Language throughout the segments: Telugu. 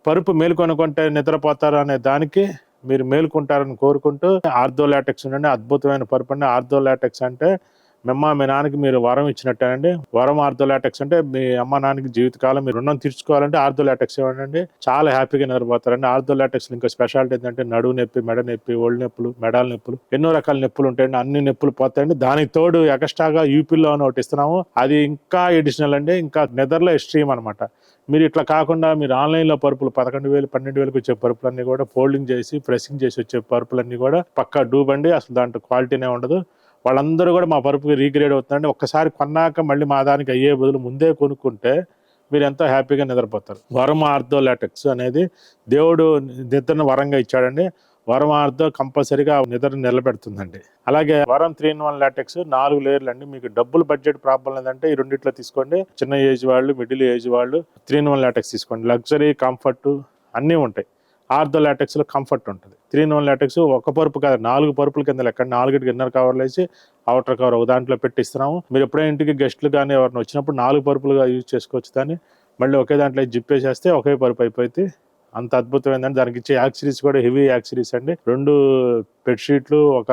పరుపు మేలుకొనుకుంటే నిద్రపోతారు అనే దానికి మీరు మేలుకుంటారని కోరుకుంటూ, ఆర్థో లాటెక్స్ నుండి అద్భుతమైన పరుపు అండి. ఆర్థో లాటెక్స్ అంటే మీ నాన్నకి మీరు వరం ఇచ్చినట్టేనండి. వరం ఆర్థో లాటెక్స్ అంటే మీ అమ్మ నాన్నకి జీవితకాలం మీరు రుణం తీర్చుకోవాలంటే ఆర్థో లాటెక్స్ ఇవ్వండి. చాలా హ్యాపీగా నిద్రపోతారండి. ఆర్థో లాటెక్స్ ఇంకో స్పెషాలిటీ ఏంటంటే నడువు నొప్పి, మెడ నొప్పి, ఒళ్ళు నొప్పులు, మెడాల నొప్పులు, ఎన్నో రకాల నొప్పులు ఉంటాయండి. అన్ని నొప్పులు పోతాయండి. దానికి తోడు ఎక్స్ట్రాగా యూపీలో ఒకటి ఇస్తున్నాము. అది ఇంకా ఎడిషనల్ అండి. ఇంకా నిద్రలో ఎక్స్ట్రీమ్ అనమాట. మీరు ఇట్లా కాకుండా మీరు ఆన్లైన్లో పరుపులు 11,000, 12,000 వచ్చే పరుపులన్నీ కూడా ఫోల్డింగ్ చేసి ప్రెసింగ్ చేసి వచ్చే పరుపులన్నీ కూడా పక్కా డూబ్ అండి. అసలు దాంట్లో క్వాలిటీనే ఉండదు. వాళ్ళందరూ కూడా మా పరుపుకి రీగ్రేడ్ అవుతుందండి. ఒక్కసారి కొన్నాక మళ్ళీ మా దానికి అయ్యే బదులు ముందే కొనుక్కుంటే మీరు ఎంతో హ్యాపీగా నిద్రపోతారు. వరం ఆర్థో లాటెక్స్ అనేది దేవుడు నిద్రను వరంగా ఇచ్చాడండి. వరం ఆర్థో కంపల్సరీగా నిద్ర నిలబెడుతుందండి. అలాగే వరం 3-in-1 లాటెక్స్ 4 లేయర్లు అండి. మీకు డబ్బులు బడ్జెట్ ప్రాబ్లం లేదంటే ఈ రెండిట్లో తీసుకోండి. చిన్న ఏజ్ వాళ్ళు, మిడిల్ ఏజ్ వాళ్ళు 3-in-1 లాటెక్స్ తీసుకోండి. లగ్జరీ, కంఫర్ట్ అన్నీ ఉంటాయి. ఆర్థో లాటెక్స్ లో కంఫర్ట్ ఉంటుంది. 3-in-1 లాటెక్స్ ఒక పరుపు కాదు 4 పరుపుల కింద లెక్క. 4 ఇన్నర్ కవర్లు వేసి అవుటర్ కవర్ ఒక దాంట్లో పెట్టిస్తున్నాము. మీరు ఎప్పుడైనా ఇంటికి గెస్ట్లు కానీ ఎవరైనా వచ్చినప్పుడు 4 పరుపులుగా యూజ్ చేసుకోవచ్చు. దాన్ని మళ్ళీ ఒకే దాంట్లో జిప్ వేసేస్తే ఒకే పరుపు అయిపోయింది. అంత అద్భుతమైందండి. దానికి ఇచ్చే యాక్సరీస్ కూడా హెవీ యాక్సరీస్ అండి. 2 బెడ్షీట్లు, ఒక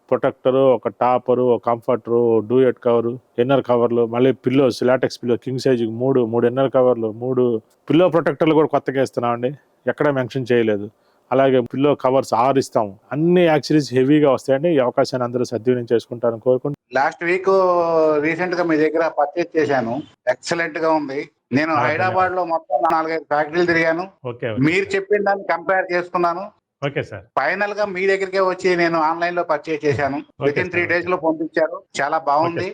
ప్రొటెక్టరు, ఒక టాపరు, ఒక కంఫర్టరు, డూయట్ కవరు, ఇన్నర్ కవర్లు, మళ్ళీ pillows, LaTeX pillow king size 3 inner కవర్లు, 3 పిల్లో ప్రొటెక్టర్లు కూడా కొత్తగా ఇస్తున్నామండి. ఎక్కడ మెన్షన్ చేయలేదు. అలాగే పిల్లో కవర్స్ 6 ఇస్తాము. అన్ని యాక్సరీస్ హెవీగా వస్తాయండి. ఈ అవకాశాన్ని అందరూ సద్వినియోగం చేసుకుంటారని కోరుకుంటూ, లాస్ట్ వీక్ రీసెంట్ గా మీ దగ్గర పర్చేజ్ చేశాను. ఎక్సలెంట్ గా ఉంది. నేను హైదరాబాద్ లో మొత్తం 4-5 ఫ్యాక్టరీలు తిరిగాను. మీరు చెప్పిన దాన్ని కంపేర్ చేసుకున్నాను. Okay sir. ఫైనల్ గా మీ దగ్గరికే వచ్చి నేను ఆన్లైన్ లో పర్చేజ్ చేశాను. విత్ ఇన్ 3 days లో పంపించారు. చాలా బాగుంది.